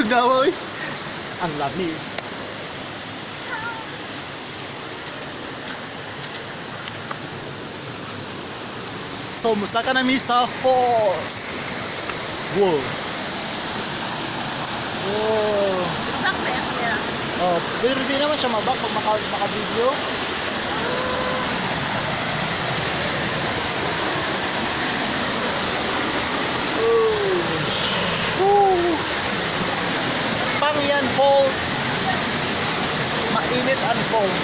Nawa, uy. Ang lamig. So, musta ka na mi sa falls? Wow. Wow. Bakit? Yeah. Oh, pero di naman siya mabak pag maka-video. Pangyan Falls. Mainit ang falls.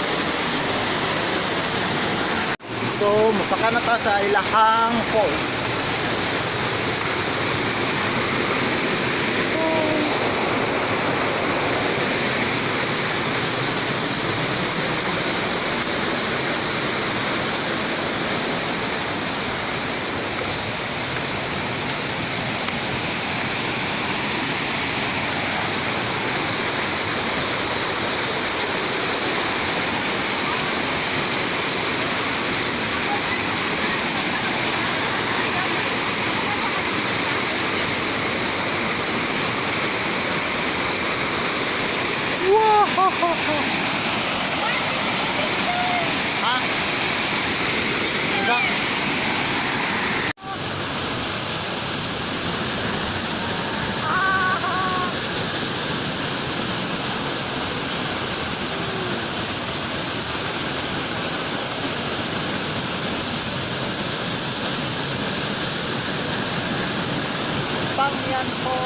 So, musaka na ta sa Ilahang Falls. Ha? Enggak. Pangyan po.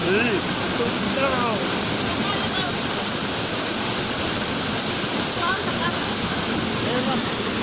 Hey,